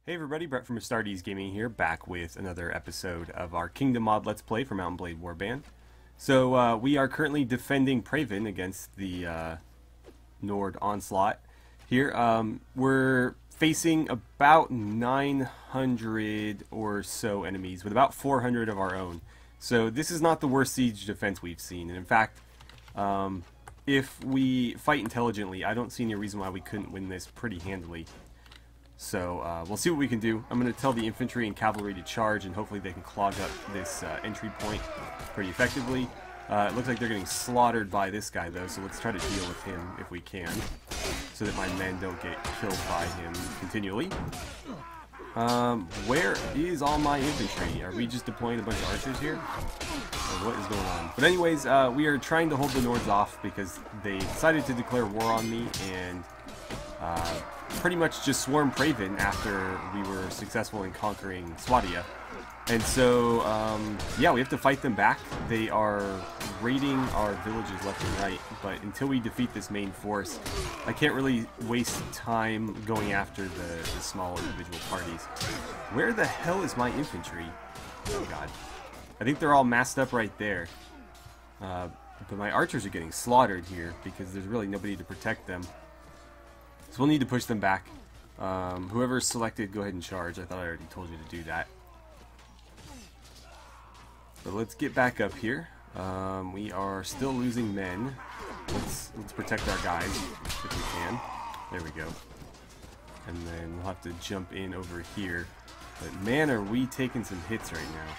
Hey everybody, Brett from AstartesGaming here, back with another episode of our Kingdom Mod Let's Play for Mount & Blade Warband. So we are currently defending Praven against the Nord onslaught. Here we're facing about 900 or so enemies with about 400 of our own. So this is not the worst siege defense we've seen, and in fact, if we fight intelligently, I don't see any reason why we couldn't win this pretty handily. So we'll see what we can do. I'm going to tell the infantry and cavalry to charge, and hopefully they can clog up this entry point pretty effectively. It looks like they're getting slaughtered by this guy though, so let's try to deal with him if we can, so that my men don't get killed by him continually. Where is all my infantry? Are we just deploying a bunch of archers here? Or what is going on? But anyways, we are trying to hold the Nords off because they decided to declare war on me and pretty much just swarm Praven after we were successful in conquering Swadia. And so, yeah, we have to fight them back. They are raiding our villages left and right, but until we defeat this main force, I can't really waste time going after the small individual parties. Where the hell is my infantry? Oh god. I think they're all massed up right there. But my archers are getting slaughtered here because there's really nobody to protect them. So we'll need to push them back. Whoever's selected, go ahead and charge. I thought I already told you to do that. But let's get back up here. We are still losing men. Let's protect our guys if we can. There we go. And then we'll have to jump in over here. But man, are we taking some hits right now.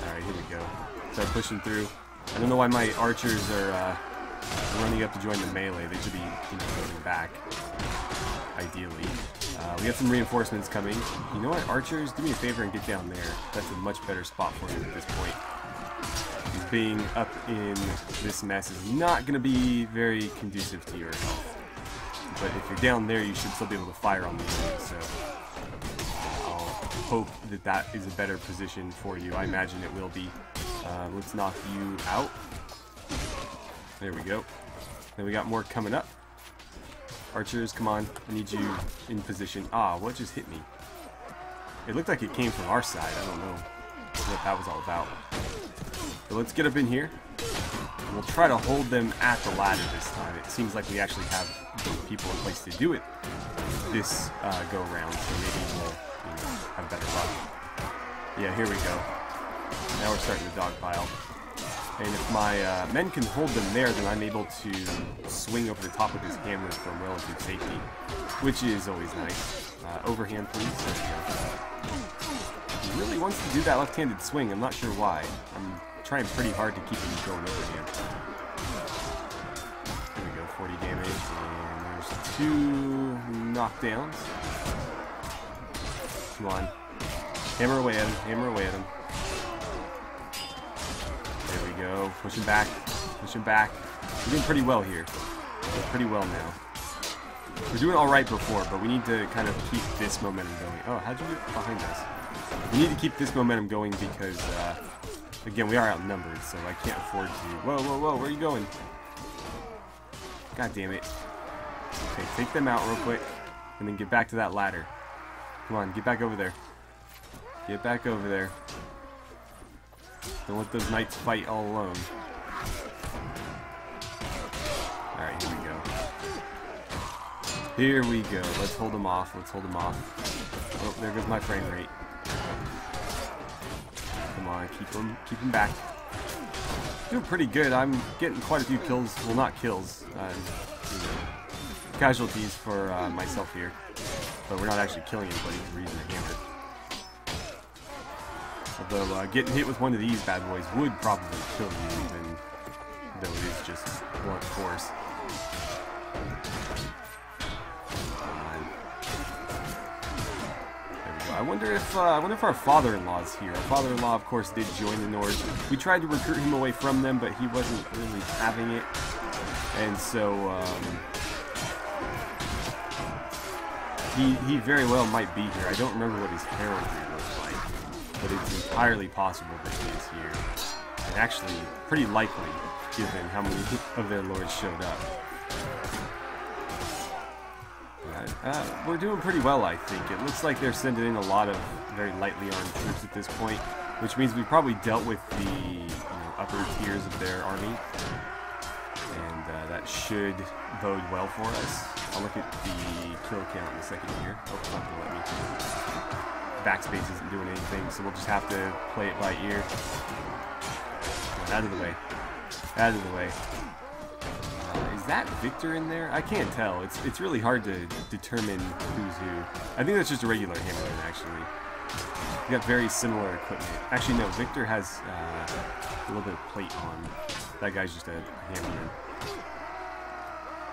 Alright, here we go. Start pushing through. I don't know why my archers are running up to join the melee. They should be going back, ideally. We got some reinforcements coming. You know what, archers, do me a favor and get down there. That's a much better spot for you at this point. Because being up in this mess is not going to be very conducive to your health. But if you're down there, you should still be able to fire on the enemy, so I'll hope that that is a better position for you. I imagine it will be. Let's knock you out. There we go. Then we got more coming up. Archers, come on. I need you in position. Ah, what just hit me? It looked like it came from our side. I don't know what that was all about. But let's get up in here. And we'll try to hold them at the ladder this time. It seems like we actually have the people in place to do it this go round. So maybe we'll have better luck. Yeah, here we go. Now we're starting to dogpile. And if my men can hold them there, then I'm able to swing over the top of his hammer from relative safety, which is always nice. Overhand, please. There we go. He really wants to do that left-handed swing. I'm not sure why. I'm trying pretty hard to keep him going overhand. There we go, 40 damage, and there's 2 knockdowns. Come on. Hammer away at him, hammer away at him. There we go. Push him back. Push him back. We're doing pretty well here. We're pretty well now. We're doing alright before, but we need to kind of keep this momentum going. Oh, how'd you get behind us? We need to keep this momentum going because, again, we are outnumbered, so I can't afford to... Whoa, whoa, whoa, where are you going? God damn it. Okay, take them out real quick, and then get back to that ladder. Come on, get back over there. Get back over there. Don't let those knights fight all alone. Alright, here we go. Here we go. Let's hold them off. Let's hold them off. Oh, there goes my frame rate. Come on, keep them back. Doing pretty good. I'm getting quite a few kills. Well, not kills. Casualties for myself here. But we're not actually killing anybody for using a hammer. Although getting hit with one of these bad boys would probably kill you, even though it is just blunt force. There we go. I wonder if our father-in-law's here. Our father-in-law, of course, did join the Nords. We tried to recruit him away from them, but he wasn't really having it, and so he very well might be here. I don't remember what his heraldry looks like. But it's entirely possible that he is here. And actually, pretty likely, given how many of their lords showed up. We're doing pretty well, I think. It looks like they're sending in a lot of very lightly armed troops at this point, which means we've probably dealt with the upper tiers of their army, and that should bode well for us. I'll look at the kill count in a second here. Oh, it's not going to let me. Backspace isn't doing anything, so we'll just have to play it by ear. Out of the way. Out of the way. Is that Victor in there? I can't tell. It's really hard to determine who's who. I think that's just a regular hammerman, actually. We got very similar equipment. Actually, no. Victor has a little bit of plate on. That guy's just a hammerman.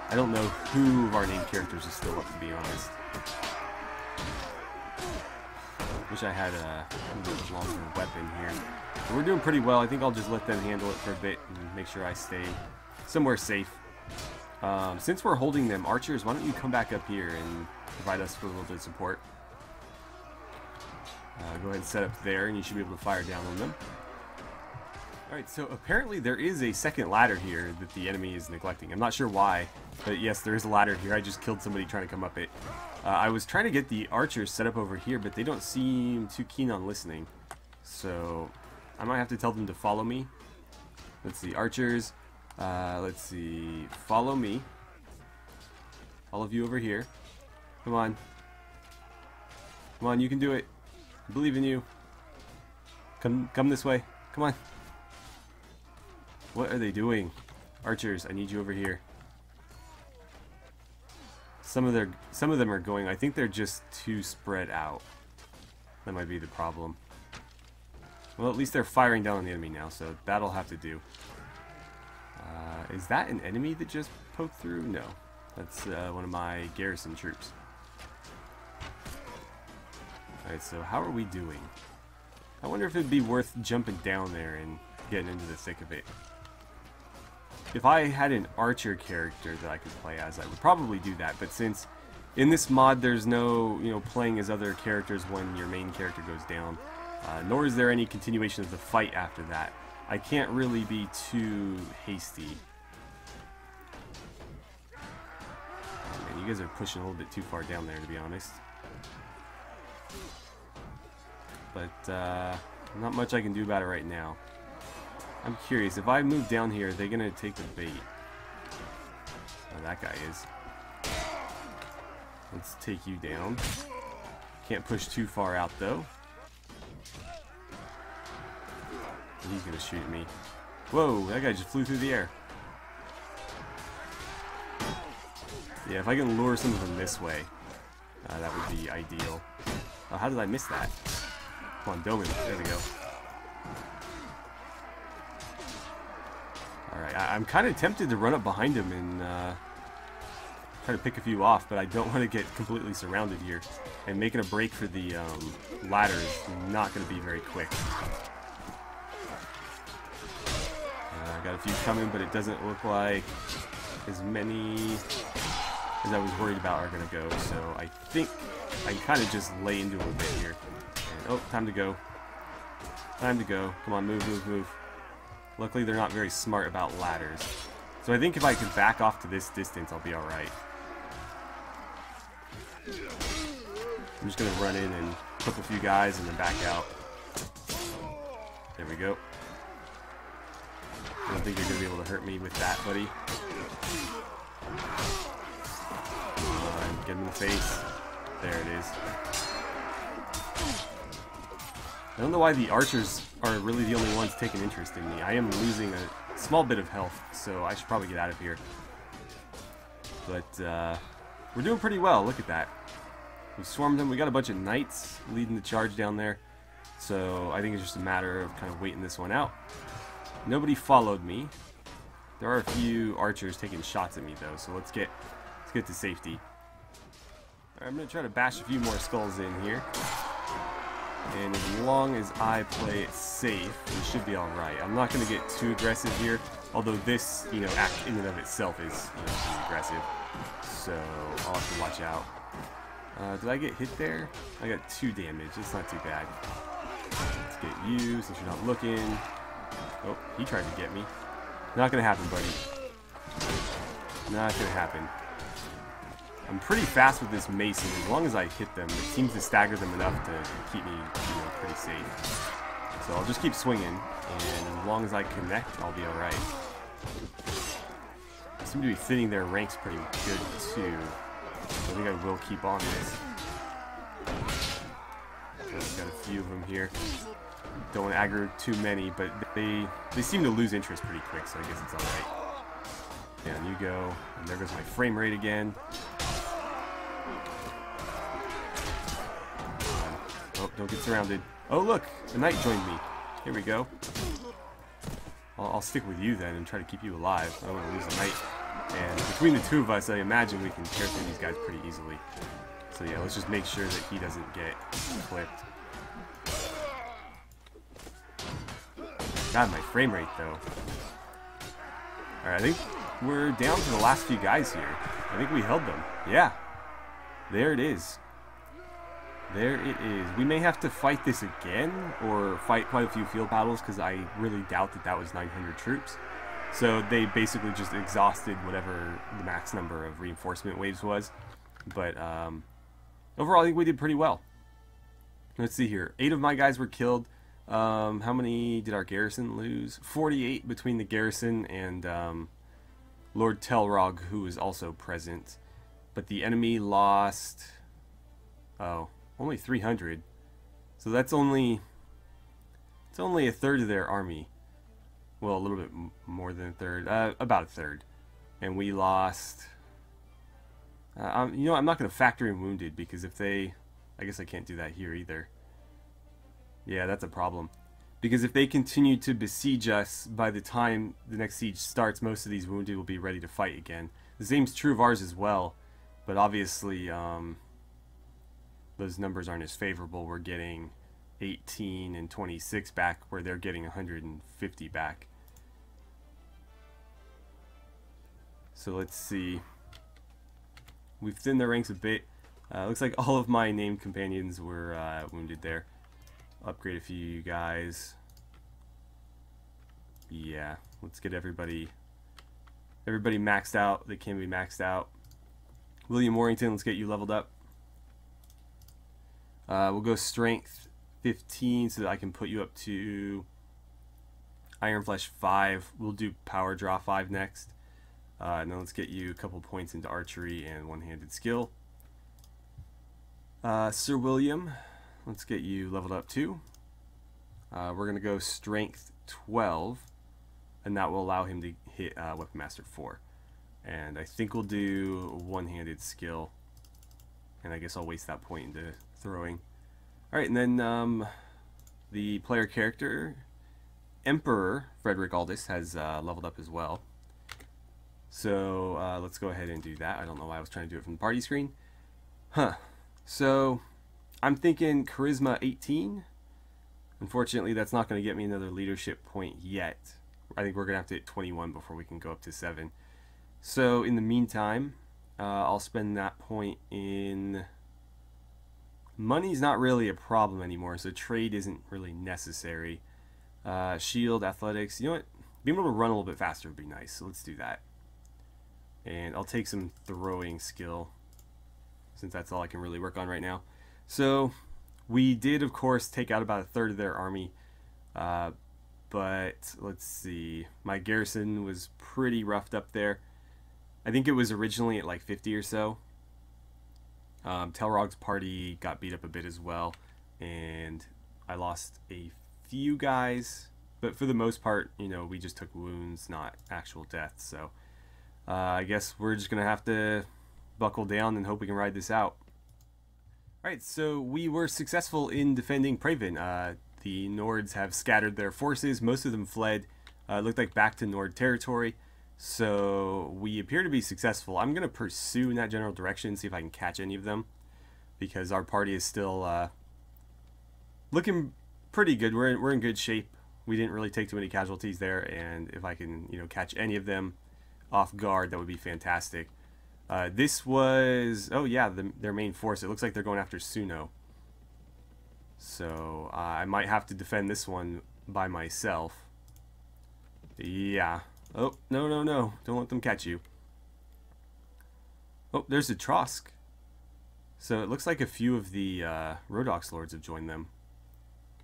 I don't know who of our named characters is still up, to be honest. Wish I had a little bit longer weapon here. But we're doing pretty well. I think I'll just let them handle it for a bit and make sure I stay somewhere safe. Since we're holding them, archers, why don't you come back up here and provide us with a little bit of support. Go ahead and set up there, and you should be able to fire down on them. Alright, so apparently there is a second ladder here that the enemy is neglecting. I'm not sure why, but yes, there is a ladder here. I just killed somebody trying to come up it. I was trying to get the archers set up over here, but they don't seem too keen on listening. So I might have to tell them to follow me. Let's see, archers. Let's see, follow me. All of you over here. Come on. Come on, you can do it. I believe in you. Come this way. Come on. What are they doing? Archers, I need you over here. Some of them are going. I think they're just too spread out. That might be the problem. Well, at least they're firing down on the enemy now, so that'll have to do. Is that an enemy that just poked through? No. That's one of my garrison troops. Alright, so how are we doing? I wonder if it'd be worth jumping down there and getting into the thick of it. If I had an archer character that I could play as, I would probably do that. But since in this mod there's no, playing as other characters when your main character goes down, nor is there any continuation of the fight after that, I can't really be too hasty. Oh, man, you guys are pushing a little bit too far down there, to be honest. But not much I can do about it right now. I'm curious, if I move down here, are they going to take the bait? Oh, that guy is. Let's take you down. Can't push too far out, though. He's going to shoot at me. Whoa, that guy just flew through the air. Yeah, if I can lure some of them this way, that would be ideal. Oh, how did I miss that? Come on, Doman. There we go. Alright, I'm kind of tempted to run up behind him and try to pick a few off, but I don't want to get completely surrounded here. And making a break for the ladder is not going to be very quick. I got a few coming, but it doesn't look like as many as I was worried about are going to go. So I think I can kind of just lay into him a bit here. And, oh, time to go. Time to go. Come on, move, move, move. Luckily, they're not very smart about ladders. So I think if I can back off to this distance, I'll be alright. I'm just going to run in and clip a few guys and then back out. There we go. I don't think you're going to be able to hurt me with that, buddy. Get him in the face. There it is. I don't know why the archers are really the only ones taking interest in me. I am losing a small bit of health, so I should probably get out of here. But we're doing pretty well. Look at that. We've swarmed them. We got a bunch of knights leading the charge down there. So I think it's just a matter of kind of waiting this one out. Nobody followed me. There are a few archers taking shots at me though, so let's get to safety. Alright, I'm going to try to bash a few more skulls in here. And as long as I play it safe, we should be alright. I'm not going to get too aggressive here, although this, act in and of itself is, pretty aggressive. So I'll have to watch out. Did I get hit there? I got 2 damage. It's not too bad. Let's get you, since you're not looking. Oh, he tried to get me. Not going to happen, buddy. Not going to happen. I'm pretty fast with this mace, and as long as I hit them, it seems to stagger them enough to keep me, pretty safe. So I'll just keep swinging, and as long as I connect, I'll be alright. I seem to be fitting their ranks pretty good, too. So I think I will keep on this. So I've got a few of them here. Don't want to aggro too many, but they seem to lose interest pretty quick, so I guess it's alright. Down you go. And there goes my frame rate again. Oh, don't get surrounded. Oh, look! The knight joined me. Here we go. I'll stick with you then and try to keep you alive. I don't want to lose the knight. And between the two of us, I imagine we can tear through these guys pretty easily. So yeah, let's just make sure that he doesn't get clipped. God, my frame rate though. Alright, I think we're down to the last few guys here. I think we held them. Yeah. There it is. There it is. We may have to fight this again, or fight quite a few field battles, because I really doubt that that was 900 troops. So they basically just exhausted whatever the max number of reinforcement waves was. But overall, I think we did pretty well. Let's see here. 8 of my guys were killed. How many did our garrison lose? 48 between the garrison and Lord Telrog, who was also present. But the enemy lost... Oh, only 300. So that's only... It's only a third of their army. Well, a little bit more than a third. About a third. And we lost... I'm not going to factor in wounded, because if they... I guess I can't do that here either. Yeah, that's a problem. Because if they continue to besiege us, by the time the next siege starts, most of these wounded will be ready to fight again. The same's true of ours as well, but obviously those numbers aren't as favorable. We're getting 18 and 26 back, where they're getting 150 back. So let's see. We've thinned their ranks a bit. Looks like all of my named companions were wounded there. Upgrade a few guys. Yeah, let's get everybody maxed out. They can be maxed out. William Warrington, let's get you leveled up. We'll go strength 15 so that I can put you up to Iron Flesh 5. We'll do power draw 5 next. And then let's get you a couple points into archery and one-handed skill. Sir William, let's get you leveled up too. We're going to go strength 12, and that will allow him to hit Weapon Master 4. And I think we'll do one-handed skill, and I guess I'll waste that point into throwing. Alright, and then the player character, Emperor Frederick Aldous, has leveled up as well. So let's go ahead and do that. I don't know why I was trying to do it from the party screen. So I'm thinking Charisma 18. Unfortunately, that's not going to get me another leadership point yet. I think we're going to have to hit 21 before we can go up to 7. So in the meantime, I'll spend that point in... Money's not really a problem anymore, so trade isn't really necessary. Shield, athletics, you know what? Being able to run a little bit faster would be nice, so let's do that. And I'll take some throwing skill, since that's all I can really work on right now. So we did, of course, take out about a third of their army, but let's see, my garrison was pretty roughed up there. I think it was originally at like 50 or so. Telrog's party got beat up a bit as well, and I lost a few guys, but for the most part, we just took wounds, not actual deaths. So I guess we're just gonna have to buckle down and hope we can ride this out. Alright, so we were successful in defending Praven. The Nords have scattered their forces. Most of them fled, looked like back to Nord territory. So we appear to be successful. I'm going to pursue in that general direction, see if I can catch any of them, because our party is still looking pretty good. We're in good shape. We didn't really take too many casualties there, and if I can catch any of them off guard, that would be fantastic. This was, oh yeah, their main force. It looks like they're going after Suno. So I might have to defend this one by myself. Yeah. Oh, no. Don't let them catch you. Oh, there's a Trosk. So it looks like a few of the Rhodox Lords have joined them.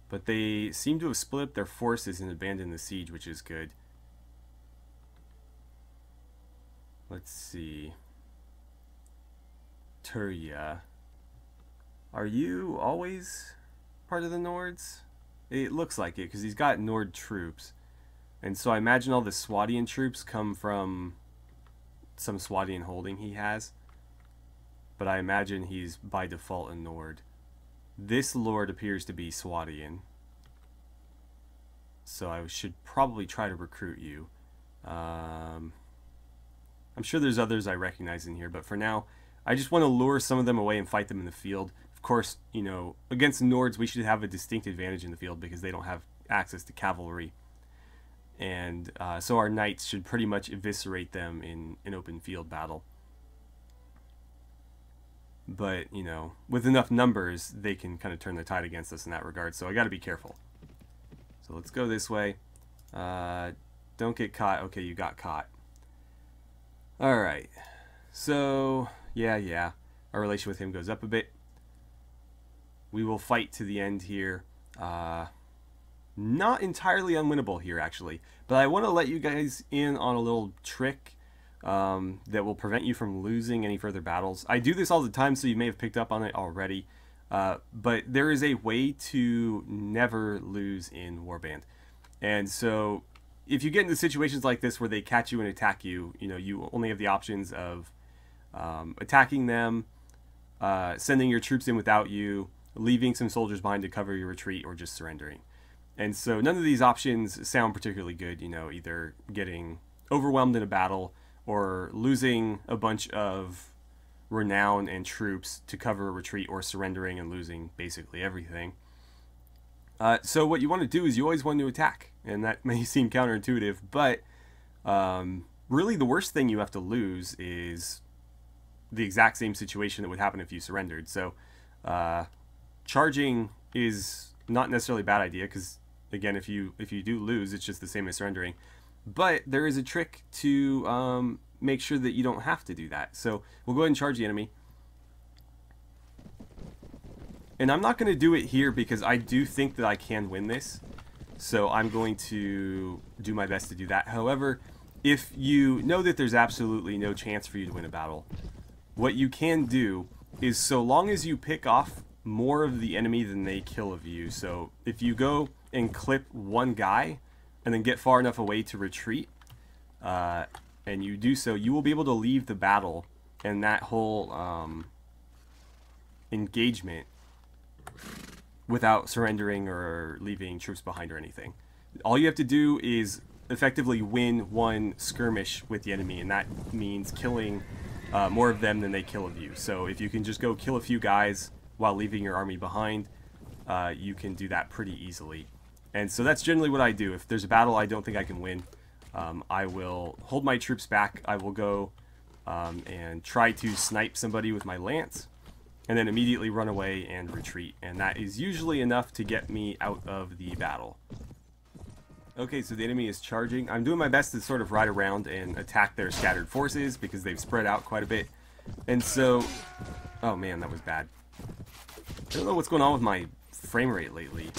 But they seem to have split up their forces and abandoned the siege, which is good. Let's see. Turia. Are you always part of the Nords? It looks like it, because he's got Nord troops. And so I imagine all the Swadian troops come from some Swadian holding he has. But I imagine he's by default a Nord. This Lord appears to be Swadian. So I should probably try to recruit you. I'm sure there's others I recognize in here, but for now, I just want to lure some of them away and fight them in the field. Of course, you know, against Nords, we should have a distinct advantage in the field because they don't have access to cavalry. And so our knights should pretty much eviscerate them in an open field battle. But, you know, with enough numbers, they can kind of turn the tide against us in that regard. So I got to be careful. So let's go this way. Don't get caught. Okay, you got caught. Alright. So, yeah. Our relation with him goes up a bit. We will fight to the end here. Not entirely unwinnable here, actually. But I want to let you guys in on a little trick that will prevent you from losing any further battles. I do this all the time, so you may have picked up on it already. But there is a way to never lose in Warband. And so if you get into situations like this where they catch you and attack you, you know, you only have the options of attacking them, sending your troops in without you, leaving some soldiers behind to cover your retreat, or just surrendering. And so none of these options sound particularly good, you know, either getting overwhelmed in a battle or losing a bunch of renown and troops to cover a retreat, or surrendering and losing basically everything. So what you want to do is you always want to attack, and that may seem counterintuitive, but really the worst thing you have to lose is the exact same situation that would happen if you surrendered. So charging is not necessarily a bad idea, because again, if you do lose, it's just the same as surrendering. But there is a trick to make sure that you don't have to do that. So we'll go ahead and charge the enemy. And I'm not going to do it here because I do think that I can win this. So I'm going to do my best to do that. However, if you know that there's absolutely no chance for you to win a battle, what you can do is, so long as you pick off more of the enemy than they kill of you. So if you go and clip one guy and then get far enough away to retreat, and you do so, you will be able to leave the battle and that whole engagement without surrendering or leaving troops behind or anything. All you have to do is effectively win one skirmish with the enemy, and that means killing more of them than they kill of you. So if you can just go kill a few guys while leaving your army behind, you can do that pretty easily. And so that's generally what I do. If there's a battle I don't think I can win, I will hold my troops back. I will go and try to snipe somebody with my lance, and then immediately run away and retreat. And that is usually enough to get me out of the battle. Okay, so the enemy is charging. I'm doing my best to sort of ride around and attack their scattered forces because they've spread out quite a bit. And so, oh man, that was bad. I don't know what's going on with my frame rate lately.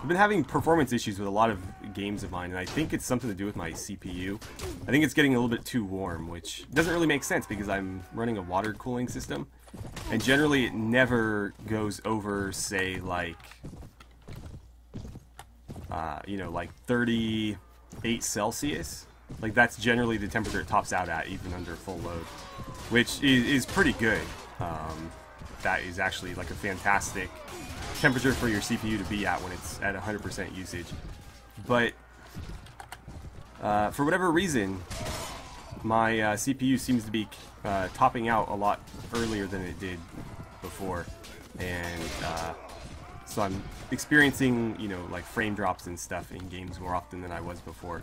I've been having performance issues with a lot of games of mine, and I think it's something to do with my CPU. I think it's getting a little bit too warm, which doesn't really make sense because I'm running a water cooling system. And generally it never goes over, say, like, you know, like 38 Celsius. Like, that's generally the temperature it tops out at, even under full load, which is pretty good. That is actually like a fantastic temperature for your CPU to be at when it's at 100% usage. But for whatever reason, my CPU seems to be topping out a lot earlier than it did before, and so I'm experiencing, you know, like frame drops and stuff in games more often than I was before.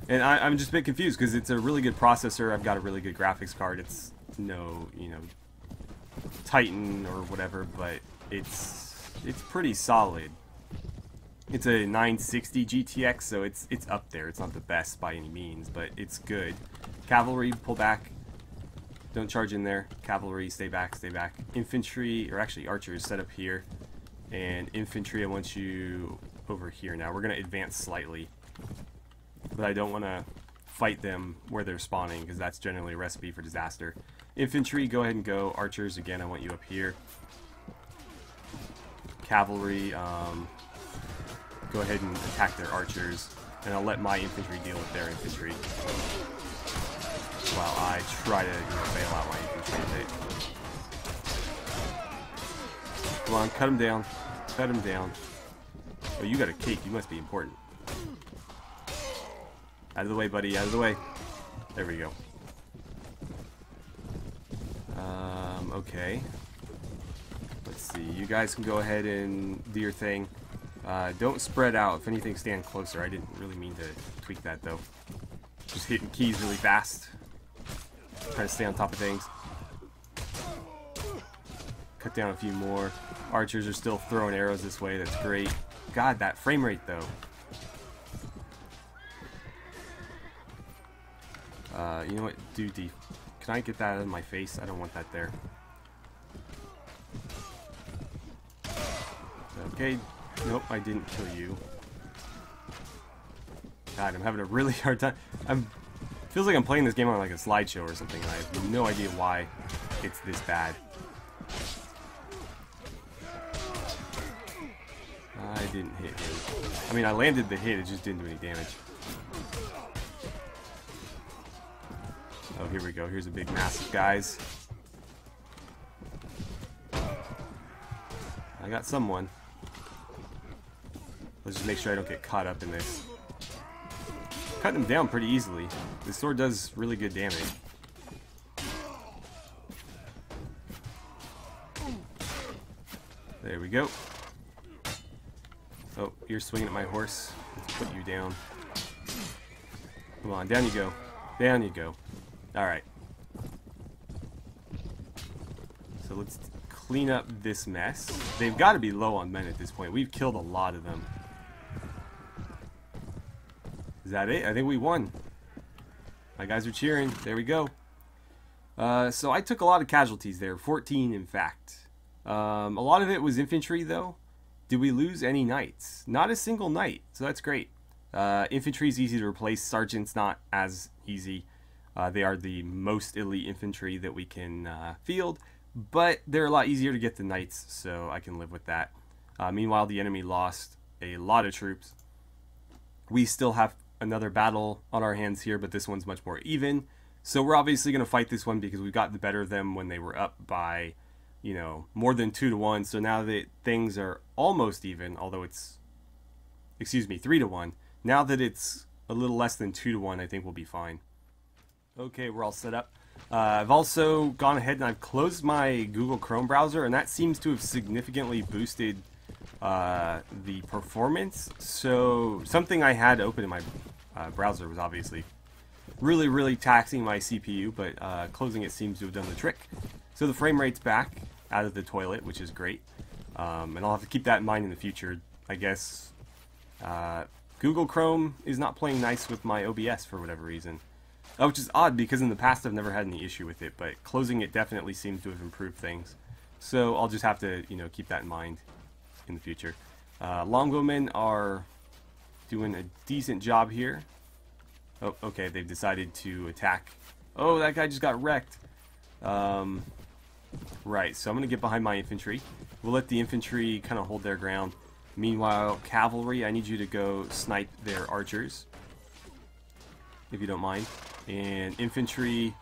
And I'm just a bit confused because it's a really good processor. I've got a really good graphics card. It's no, you know, Titan or whatever, but it's pretty solid. It's a 960 GTX, so it's up there. It's not the best by any means, but it's good. Cavalry, pull back. Don't charge in there. Cavalry, stay back, stay back. Infantry, or actually archers, set up here. And infantry, I want you over here now. We're going to advance slightly. But I don't want to fight them where they're spawning, because that's generally a recipe for disaster. Infantry, go ahead and go. Archers, again, I want you up here. Cavalry, go ahead and attack their archers. And I'll let my infantry deal with their infantry while I try to bail out my infantry a bit. Come on, cut him down. Cut him down. Oh, you got a cake. You must be important. Out of the way, buddy. Out of the way. There we go. Okay. Let's see. You guys can go ahead and do your thing. Don't spread out. If anything, stand closer. I didn't really mean to tweak that, though. Just hitting keys really fast. Try to stay on top of things. Cut down a few more. Archers are still throwing arrows this way. That's great. God, that frame rate, though. You know what? Can I get that out of my face? I don't want that there. Okay. Nope, I didn't kill you. God, I'm having a really hard time. Feels like I'm playing this game on like a slideshow or something, and I have no idea why it's this bad. I didn't hit him. I mean, I landed the hit, it just didn't do any damage. Oh, here we go. Here's a big mass of guys. I got someone. Let's just make sure I don't get caught up in this. Cutting them down pretty easily. This sword does really good damage. There we go. Oh, you're swinging at my horse. Let's put you down. Come on, down you go. Down you go. Alright. So let's clean up this mess. They've got to be low on men at this point. We've killed a lot of them. Is that it? I think we won. My guys are cheering. There we go. So I took a lot of casualties there. 14, in fact. A lot of it was infantry, though. Did we lose any knights? Not a single knight, so that's great. Infantry is easy to replace. Sergeant's not as easy. They are the most elite infantry that we can field, but they're a lot easier to get than knights, so I can live with that. Meanwhile, the enemy lost a lot of troops. We still have another battle on our hands here, but this one's much more even. So we're obviously going to fight this one because we've got the better of them when they were up by, you know, more than 2-1. So now that things are almost even, although it's, excuse me, 3-1. Now that it's a little less than 2-1, I think we'll be fine. Okay, we're all set up. I've also gone ahead and I've closed my Google Chrome browser, and that seems to have significantly boosted the performance. So something I had open in my browser was obviously really taxing my CPU, but closing it seems to have done the trick. So the frame rate's back out of the toilet, which is great. And I'll have to keep that in mind in the future. I guess Google Chrome is not playing nice with my OBS for whatever reason. Which is odd because in the past I've never had any issue with it, but closing it definitely seems to have improved things. So I'll just have to, you know, keep that in mind in the future. Longbowmen are doing a decent job here. Oh, okay, they've decided to attack. Oh, that guy just got wrecked. Right, so I'm going to get behind my infantry. We'll let the infantry kind of hold their ground. Meanwhile, cavalry, I need you to go snipe their archers, if you don't mind. And infantry,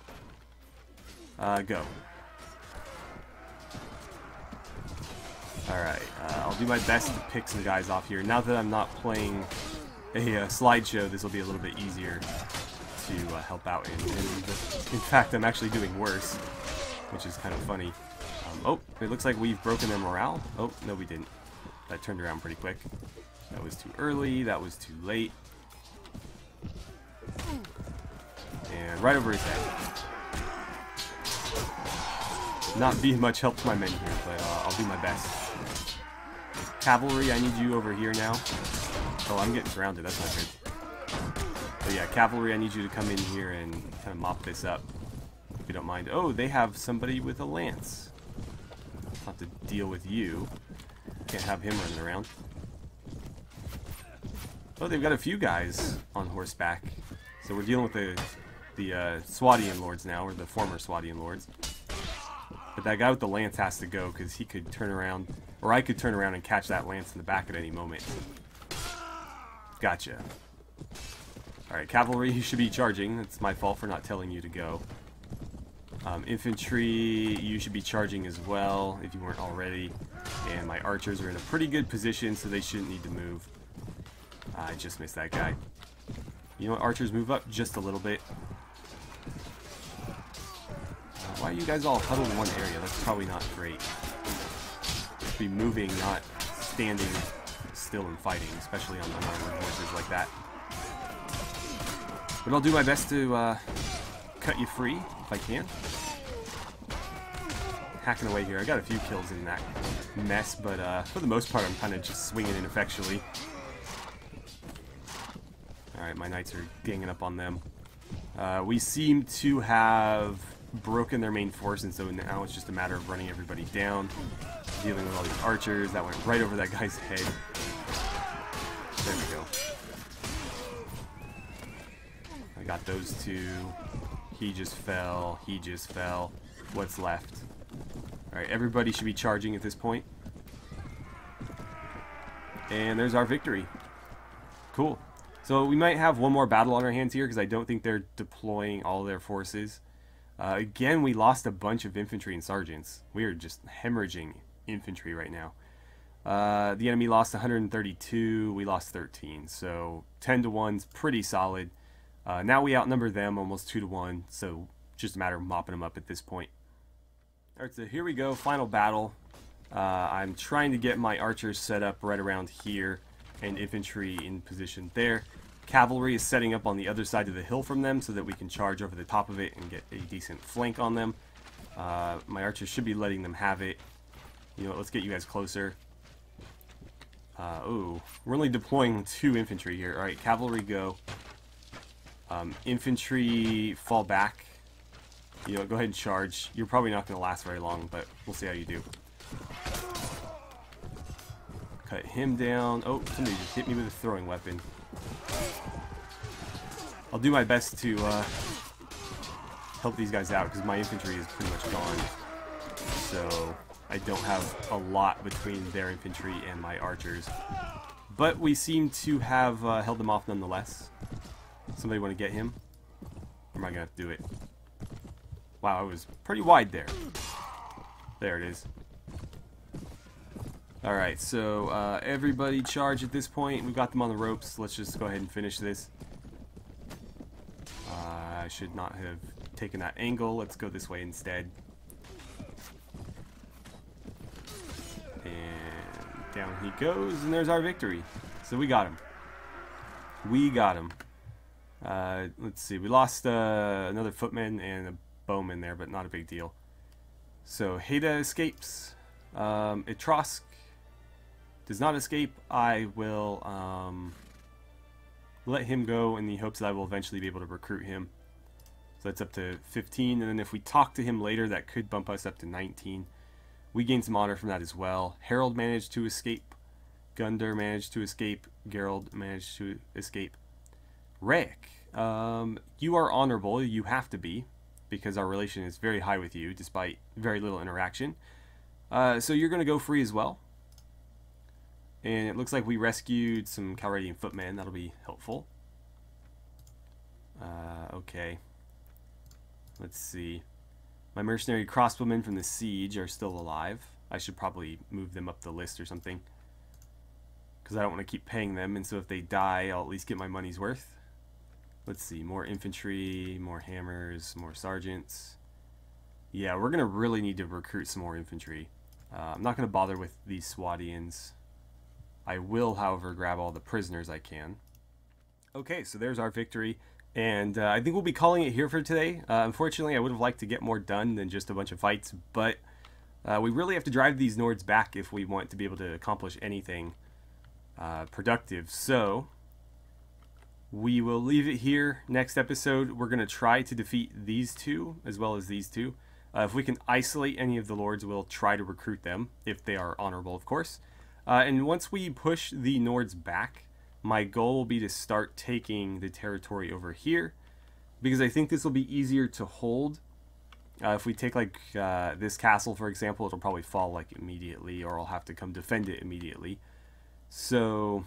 go. Alright, I'll do my best to pick some guys off here. Now that I'm not playing a slideshow, this will be a little bit easier to help out in. In fact, I'm actually doing worse, which is kind of funny. Oh, it looks like we've broken their morale. Oh, no we didn't. That turned around pretty quick. That was too early, that was too late. And right over his head. Not being much help to my men here, but I'll do my best. Cavalry, I need you over here now. Oh, I'm getting surrounded, that's not good. But yeah, cavalry, I need you to come in here and kind of mop this up. you don't mind. Oh, they have somebody with a lance. I'll have to deal with you. Can't have him running around. Oh, they've got a few guys on horseback. So we're dealing with the Swadian lords now, or the former Swadian lords. But that guy with the lance has to go, because he could turn around, or I could turn around and catch that lance in the back at any moment. Gotcha. Alright, cavalry, you should be charging. It's my fault for not telling you to go. Infantry, you should be charging as well, if you weren't already. And my archers are in a pretty good position, so they shouldn't need to move. I just missed that guy. You know what, archers, move up just a little bit. Why are you guys all huddled in one area? That's probably not great. Should be moving, not standing still and fighting, especially on unarmored horses like that. But I'll do my best to cut you free, if I can. Hacking away here. I got a few kills in that mess, but for the most part I'm kind of just swinging ineffectually. Alright, my knights are ganging up on them. We seem to have broken their main force, and so now it's just a matter of running everybody down, dealing with all these archers. That went right over that guy's head. There we go. I got those two. He just fell. He just fell. What's left? Alright, everybody should be charging at this point. And there's our victory. Cool. So we might have one more battle on our hands here, because I don't think they're deploying all their forces. Again, we lost a bunch of infantry and sergeants. We are just hemorrhaging infantry right now. The enemy lost 132, we lost 13. So 10 to 1's pretty solid. Now we outnumber them almost 2 to 1, so just a matter of mopping them up at this point. Alright, so here we go, final battle. I'm trying to get my archers set up right around here, and infantry in position there. Cavalry is setting up on the other side of the hill from them so that we can charge over the top of it and get a decent flank on them. My archers should be letting them have it. You know what, let's get you guys closer. Ooh, we're only deploying 2 infantry here. Alright, cavalry go. Infantry fall back. You know, go ahead and charge. You're probably not going to last very long, but we'll see how you do. Cut him down. Oh, somebody just hit me with a throwing weapon. I'll do my best to help these guys out, because my infantry is pretty much gone. So I don't have a lot between their infantry and my archers. But we seem to have held them off nonetheless. Somebody want to get him? Or am I going to have to do it? Wow, it was pretty wide there. There it is. Alright, so everybody charge at this point. We've got them on the ropes. Let's just go ahead and finish this. I should not have taken that angle. Let's go this way instead. And down he goes, and there's our victory. So we got him. We got him. Let's see, we lost another footman and a bowman there, but not a big deal. So Heda escapes. Etrosk does not escape. I will let him go in the hopes that I will eventually be able to recruit him. So that's up to 15, and then if we talk to him later, that could bump us up to 19. We gain some honor from that as well. Harold managed to escape. Gunder managed to escape. Gerald managed to escape. Rick, you are honorable. You have to be, because our relation is very high with you, despite very little interaction. So you're going to go free as well. And it looks like we rescued some Calradian footmen. That'll be helpful. Okay. Let's see. My mercenary crossbowmen from the siege are still alive. I should probably move them up the list or something, because I don't want to keep paying them, and so if they die, I'll at least get my money's worth. Let's see. More infantry, more hammers, more sergeants. Yeah, we're going to really need to recruit some more infantry. I'm not going to bother with these Swadians. I will, however, grab all the prisoners I can. Okay, so there's our victory. And I think we'll be calling it here for today. Unfortunately, I would have liked to get more done than just a bunch of fights, but we really have to drive these Nords back if we want to be able to accomplish anything productive. So we will leave it here. Next episode, we're going to try to defeat these two, as well as these two. If we can isolate any of the lords, we'll try to recruit them, if they are honorable, of course. And once we push the Nords back, my goal will be to start taking the territory over here, because I think this will be easier to hold. If we take like this castle, for example, it'll probably fall like immediately, or I'll have to come defend it immediately. So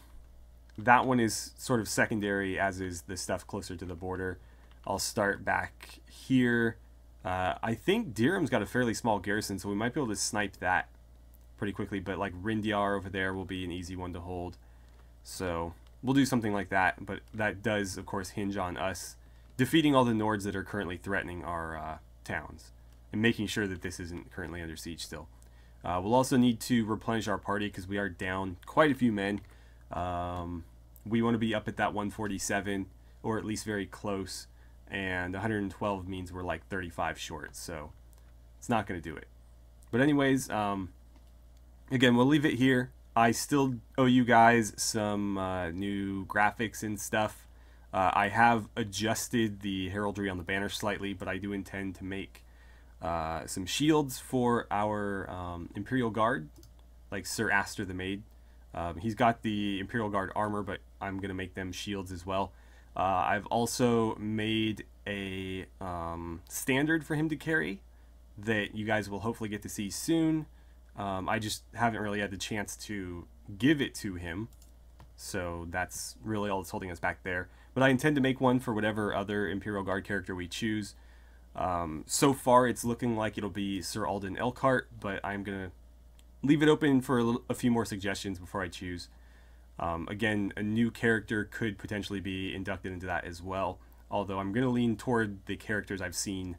that one is sort of secondary, as is the stuff closer to the border. I'll start back here. I think Dirham's got a fairly small garrison, so we might be able to snipe that pretty quickly, but like Rindyar over there will be an easy one to hold. So we'll do something like that, but that does, of course, hinge on us defeating all the Nords that are currently threatening our towns, and making sure that this isn't currently under siege still. We'll also need to replenish our party, because we are down quite a few men. We want to be up at that 147, or at least very close, and 112 means we're like 35 short, so it's not going to do it. But anyways, again, we'll leave it here. I still owe you guys some new graphics and stuff. I have adjusted the heraldry on the banner slightly, but I do intend to make some shields for our Imperial Guard, like Sir Aster the Maid. He's got the Imperial Guard armor, but I'm going to make them shields as well. I've also made a standard for him to carry that you guys will hopefully get to see soon. I just haven't really had the chance to give it to him, so that's really all that's holding us back there. But I intend to make one for whatever other Imperial Guard character we choose. So far it's looking like it'll be Sir Alden Elkhart, but I'm going to leave it open for a few more suggestions before I choose. Again, a new character could potentially be inducted into that as well, although I'm going to lean toward the characters I've seen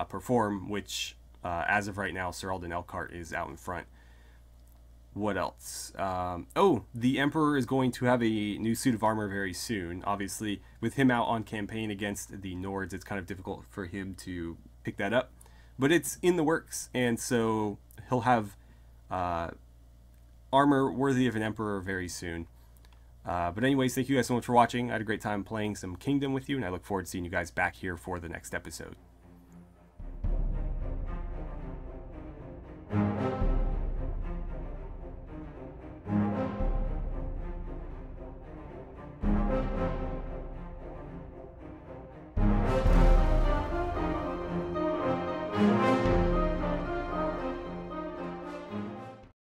perform, which as of right now, Sir Alden Elkhart is out in front. What else? Oh, the Emperor is going to have a new suit of armor very soon. Obviously, with him out on campaign against the Nords, it's kind of difficult for him to pick that up. But it's in the works, and so he'll have armor worthy of an Emperor very soon. But anyways, thank you guys so much for watching. I had a great time playing some Kingdom with you, and I look forward to seeing you guys back here for the next episode.